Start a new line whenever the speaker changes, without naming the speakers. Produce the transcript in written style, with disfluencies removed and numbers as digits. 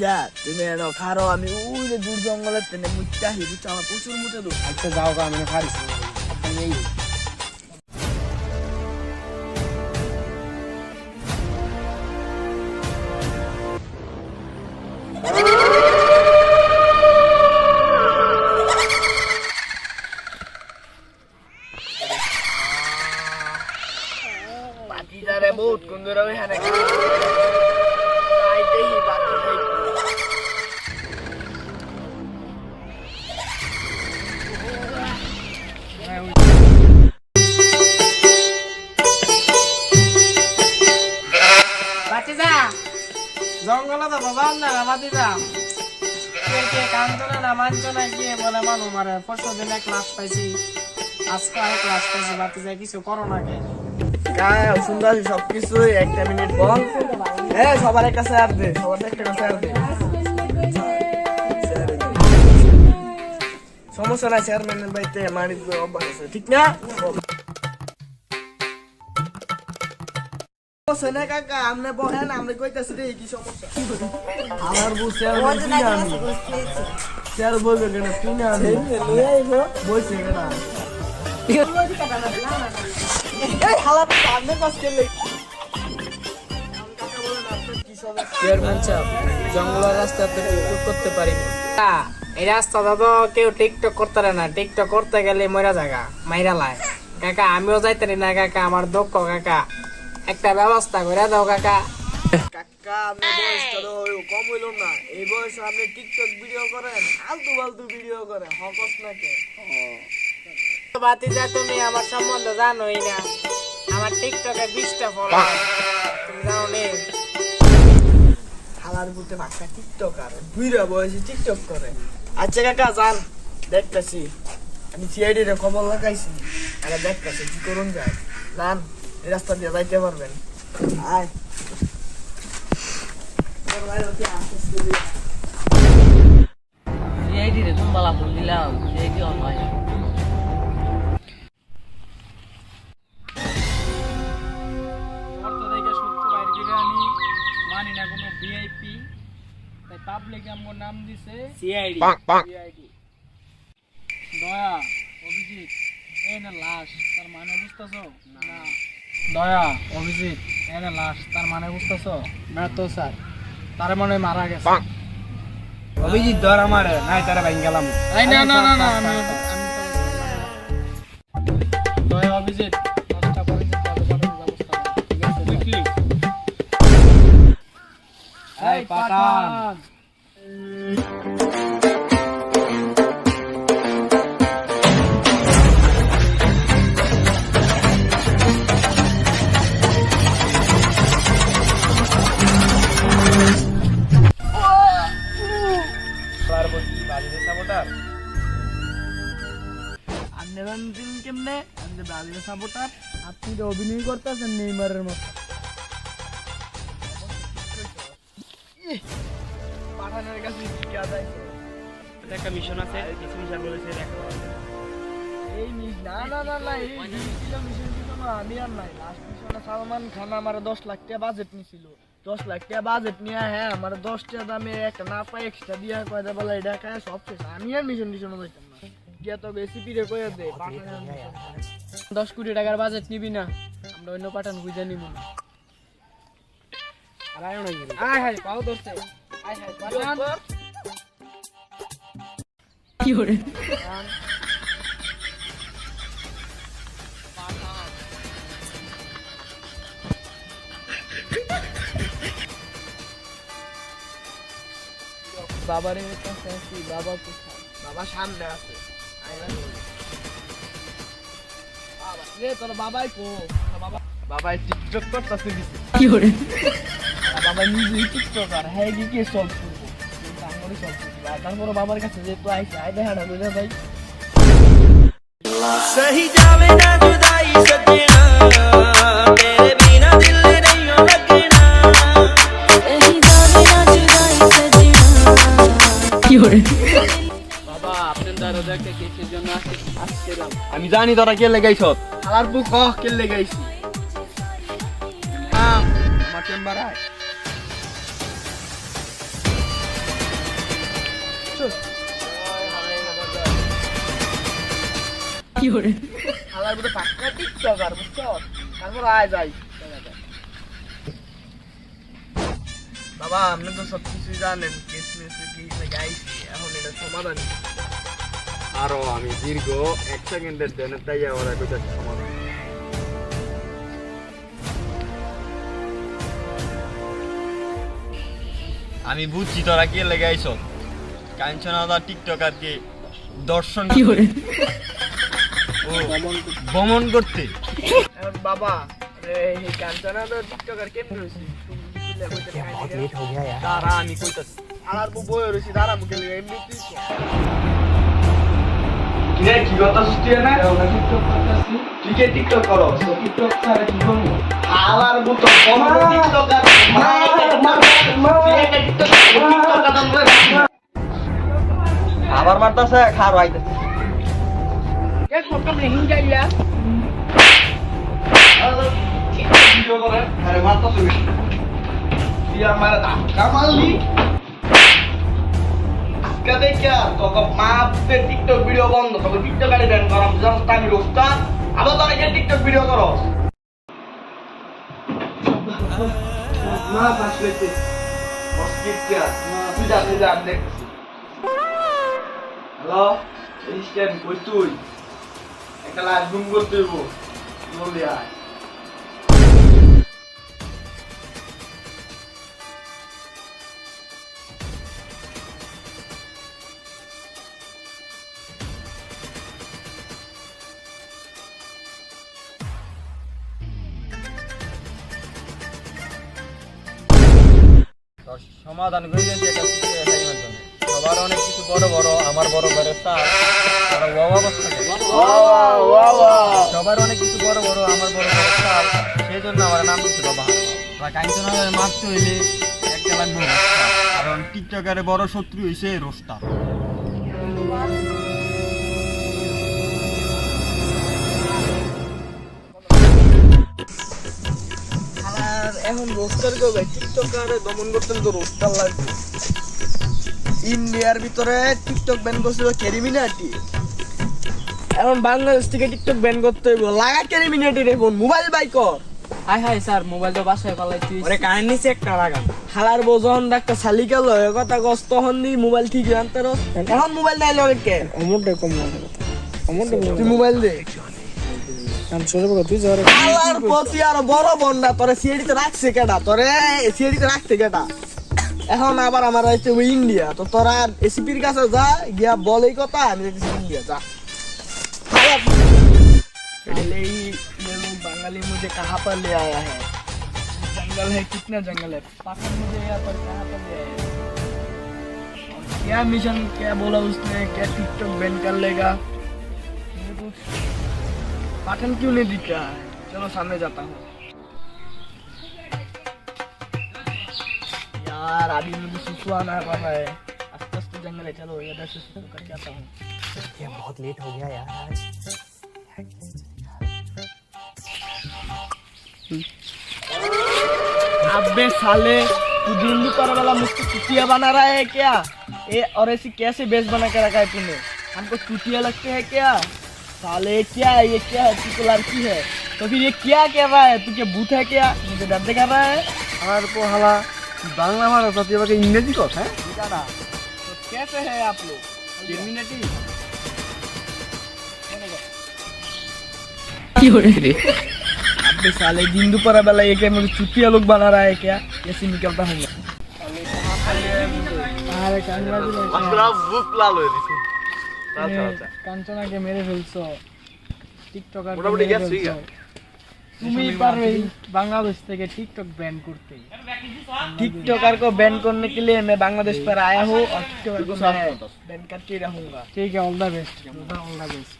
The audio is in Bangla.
যা তুমি এনো খারো আমি ওই যে দূর জঙ্গলের তেনে মুইটা হিবু চামা প্রচুর মুতে দূর
আচ্ছা যাও গা আমি খারিস আপনি এই
বাতিদারে বহুত কোন দূর ওইখানে আইতেই বাতি খাই
বাতিজা জঙ্গলে তো বাজার না বাতিজা কে কান্ত না মানছ না কি বলে মানু মারে পরশু দিন এক ক্লাস পাইছি আজকে আর ক্লাস পাইছি বাতিজা কিছু করো না কে
গায়ে সুন্দর সবকিছু একটা মিনিট বল সবার কাছে আর দে সবার একটা কাছে আর দে সমস্যা নাই চেয়ারম্যানের বাড়িতে মারি অভ্যাস আছে ঠিক না সমস্যা নাই কাকা আমনে বহেন আমনে কইতাছি রে কি সমস্যা আমার বউ চেয়ারম্যান কি জানি চেয়ার বলবে কেন তুই না আমি লই আইবো বইছে কেন এই হালা আমনে কাজ করলে
চেয়ারম্যান সাহেব জঙ্গলের রাস্তাতে টিকটক করতে পারি না এই রাস্তাটা তো কেউ টিকটক করতে পারে না টিকটক করতে গেলে মরা জায়গা মাইরা লাই কাকা আমিও যাইতারি না কাকা আমার দুঃখ কাকা একটা ব্যবস্থা করে দাও কাকা
কাকা আপনি বয়সটা তো কম হইল না এই বয়সে আপনি টিকটক ভিডিও করেন ফালতু ফালতু ভিডিও করেন হকস নাকি
বাতিজা তুমি আমার সম্বন্ধে জানোই না আমার টিকটকে 20টা ফলোয়ার তুমি জানো নে
হালার বুতে বাচ্চা টিকটকার বুইরা বয়সে টিকটক করে আচ্ছা কাকা যান দেখতেছি আমি সিআইডি রে খবর লাগাইছি আরে দেখতেছি কি করুন যায় যান এই রাস্তা দিয়ে যাইতে পারবেন আয়
সিআইডি রে তুমি বালা ফোন দিলাম সিআইডি অন হয়
অর্থ থেকে সত্য বাইরে করে আমি মানি না কোনো ভিআইপি তাই পাবলিক আমার নাম দিছে সিআইডি সিআইডি দয়া অভিজিৎ এই না লাশ তার মানে বুঝতেছো না দয়া অভিজিৎ এই না লাশ তার মানে বুঝতেছো না তো স্যার তার মনে হয় মারা গেছে
অভিজিৎ ধর আমার নাই তারা ভাই গেলাম
এই না না না না আমি দয়া অভিজিৎ দশটা পরে যে কল পাঠানোর ব্যবস্থা করো ঠিক আছে বুঝলি
এই পাঠান পার্বতী বাড়িতে সাপোর্টার
আপনি দিন কেমনে আমি যে ব্রাজিলের সাপোর্টার আপনি তো অভিনয় করতেছেন নেইমারের মতো পাঠানের কাছে কি আদায়
একটা মিশন আছে কিছু মিশন বলেছে দেখো
এই মিশ না না না না এই মিশন ছিল না আমি আর নাই লাস্ট মিশনে সালমান খান আমার 10 লাখ টাকা বাজেট নিছিল 10 লাখ টাকা বাজেট নিয়ে হ্যাঁ আমার 10 টাকা দামে একটা না পাই এক্সট্রা দিয়া কয় দে বলে এটা খায় সব শেষ আমি আর মিশন যাইতাম না গিয়া তো রেসিপি রে কইয়া দে
10 কোটি টাকার বাজেট নিবি না আমরা অন্য পাঠান বুঝে নিব না
আর আয় না গিরি
আয় হায় পাও দোস্তে আয় হায় পাঠান
কি করে
বাবারে কাছে কি বাবা কোথায় বাবা সামনে আছে আইলা বাবা রে তোর বাবাই কো বাবা বাবাই টিকটক করতেছে দিছে
কি করে
বাবা নিজেই টিকটকার হ্যাঁ কি কি সব করবো আঙ্গুলি সব করবো তারপর বাবার কাছে যে তো আইছে আই দেখা না বুঝা ভাই
सही जावे ना जुदाई सजना तेरे बिना दिल नहीं लगना
सही जावे ना जुदाई सजना কি করে
বাবা আপনার দাদা একটা কেসের জন্য আসছিলাম
আমি জানি তোরা কে লাগাইছ
আলার বুক কহ কেলে গাইছি
আমার চেম্বার আয়
কি করে
হালার মধ্যে পাক্কা টিকটকার বুঝছো, তারপর আয় যাই। বাবা আপনি তো সব কিছুই জানেন, কিসমিসে কি গাইছি, এখন এটা সমাধান কি?
আরো আমি দীর্ঘ 1 সেকেন্ডের জন্য তাই ওরা কইতা সমাধান। আমি বুঝছি তোরা কি লাগাইছ, কাঞ্চনাদা টিকটকারকে দর্শন
কি করে
ও ভ্রমণ করতে।
এখন বাবা এই কাঞ্চনা তো টিকটকার কেমন রয়েছে?
তারা আমি কইতাছি
আর বই রয়েছে তারা মুখে এমনি
কিরে কি কথা সুস্তি না তুই কে টিকটক করো টিকটক ছাড়া কি করবো আলার বুতো কোন টিকটকার আবার মারতাছে খার আইতাছে
এক ফটো রিং যাইয়া
ভিডিও করে আরে মারতাছে তুই আমার ধাক্কা মারলি কবে क्या तो माप पे टिकटॉक वीडियो बंद तो टिकटॉक गाड़ी बैन करम जस्ट टाइम रोस्टा अब तो ये टिकटॉक वीडियो करो मां पास लेते बस क्या তুই যা দেখ হ্যালো এই স্ক্যান কই তুই একটা লাইভ রুম করতে হইব জলদি আয় সমাধান করে দিয়েছে এটা অ্যাসাইনমেন্ট জন্য সবার অনেক কিছু বড় বড় আমার বড় বড় স্যার আর অবস্থা সবার অনেক কিছু বড় বড় আমার বড় বড় স্যার সেই জন্য আমার নাম দিচ্ছে বাবা কাঞ্চনা মারতে হইলে একটা লাগবে কারণ টিকটকারে বড় শত্রু হইছে রোস্টা
আর এখন রোস্টার কেউ ভাই টিকটকারে দমন করতে তো রোস্টার লাগবে। ইন্ডিয়ার ভিতরে টিকটক ব্যান করছিল ক্যারিমিনাটি, এখন বাংলাদেশ থেকে টিকটক ব্যান করতে হইব। লাগা ক্যারিমিনাটি রে ফোন মোবাইল বাই কর।
হাই হাই স্যার মোবাইল তো বাসায় পালাইছি
ওরে কানের নিচে একটা লাগান
হালার বোঝন ডাক্তার শালি গেল কথা কষ্ট তখন দি মোবাইল ঠিক জানতে রস এখন মোবাইল নাই লগে কে
অমরটা কম লাগে অমরটা
তুই মোবাইল দে
আমি ছোট বড় তুই যারে
হালার প্রতি আর বড় বন্ডা তোরে সিএডিতে রাখছে কেডা, তোরে সিএডিতে রাখতে কেডা। এখন আবার আমার আছে ওই ইন্ডিয়া, তো তোরা এসিপির কাছে যা গিয়া বল এই কথা, আমি দেখছি ইন্ডিয়া যা। पहले ही ये लोग बंगाली मुझे कहाँ पर ले आया है, जंगल है कितना जंगल है, पाखंड मुझे यहाँ पर कहाँ पर ले आया है, और क्या मिशन क्या बोला उसने, क्या टिकटॉक बैन कर लेगा, मुझे कुछ पाठन क्यों नहीं दिख रहा है। चलो सामने जाता हूँ यार, अभी मुझे सुसु आना पड़ रहा है, आस्ते आस्ते जंगल है, चलो इधर से सुसु करके आता हूँ।
ये बहुत लेट हो गया यार आज
अबे साले तू दिन दोपहर वाला मुझको चुटिया बना रहा है क्या? और ऐसी कैसे बेस बना के रखा है तूने, हमको चुटिया लगते हैं क्या? साले क्या है ये, क्या है? तू तो लड़की है तो फिर ये क्या कह रहा है, तू क्या भूत है क्या? मुझे डर दिखा रहा है।
আর তো হালা বাংলা মারা তো তুই আমাকে ইংরেজি কথা হ্যাঁ
दिखाना तो कैसे है आप लोग
টার্মিনেটি
কি করে
अबे साले दिन दोपहर वाला ये क्या मुझे चुटिया लोग बना रहा है क्या? ऐसे निकलता हूँ अरे
বুক লাল হয়ে দিছে আচ্ছা আচ্ছা
কাঞ্চনাকে মেরে ফেলছো টিকটকার
মোটামুটি গেছে
তুমি পারবে বাংলাদেশ থেকে টিকটক ব্যান করতে
टिकटॉकर को बैन करने के लिए मैं बांग्लादेश पर आया हूँ और टिकटॉकर को मैं बैन करके रहूंगा।
ठीक है all the best all the best